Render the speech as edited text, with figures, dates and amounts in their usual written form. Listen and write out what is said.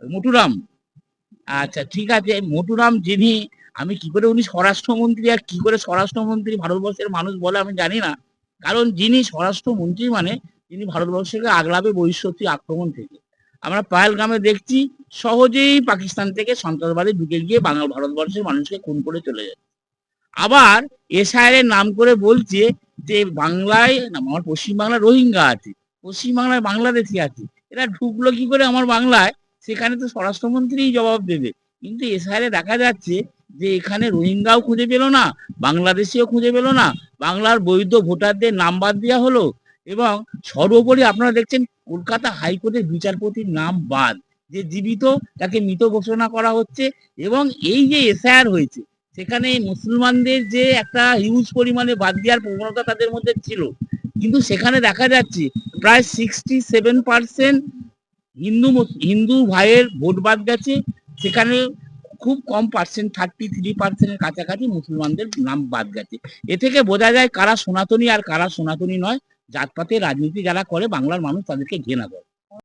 মটুরাম। আচ্ছা ঠিক আছে, মটুরাম যিনি, আমি কি করে উনি স্বরাষ্ট্রমন্ত্রী আর কি করে স্বরাষ্ট্রমন্ত্রী ভারতবর্ষের মানুষ বলে আমি জানি না। কারণ যিনি স্বরাষ্ট্রমন্ত্রী মানে তিনি ভারতবর্ষকে আগলাবে বহিঃশত্রু আক্রমণ থেকে। আমরা পাহেলগামে দেখছি সহজেই পাকিস্তান থেকে সন্ত্রাসবাদী ঢুকে গিয়ে ভারতবর্ষের মানুষকে খুন করে চলে যায়। আবার এসআইআর এর নাম করে বলছে যে বাংলায় না, আমার পশ্চিমবাংলায় রোহিঙ্গা আছে, পশ্চিমবাংলায় বাংলাদেশি আছে, এরা ঢুকলো কি করে আমার বাংলায়? সেখানে তো স্বরাষ্ট্রমন্ত্রীই জবাব দেবে। কিন্তু এসআইআর এ দেখা যাচ্ছে যে এখানে রোহিঙ্গাও খুঁজে পেল না, বাংলাদেশিও খুঁজে পেল না, বাংলার বৈধ ভোটারদের নাম বাদ দেওয়া হলো। এবং সর্বোপরি আপনারা দেখছেন কলকাতা হাইকোর্টের বিচারপতির নাম বাদ, যে জীবিত তাকে মৃত ঘোষণা করা হচ্ছে। এবং এই যে এসআইআর হয়েছে সেখানে মুসলমানদের যে একটা হিউজ পরিমাণে বাদ দেওয়ার প্রবণতা তাদের মধ্যে ছিল, কিন্তু সেখানে দেখা যাচ্ছে প্রায় 67% হিন্দু ভাইয়ের ভোট বাদ গেছে। সেখানে খুব কম পার্সেন্ট, 33% কাছাকাছি মুসলমানদের নাম বাদ গেছে। এ থেকে বোঝা যায় কারা সনাতনী আর কারা সনাতনী নয়। জাতপাতের রাজনীতি যারা করে বাংলার মানুষ তাদেরকে ঘৃণা করে।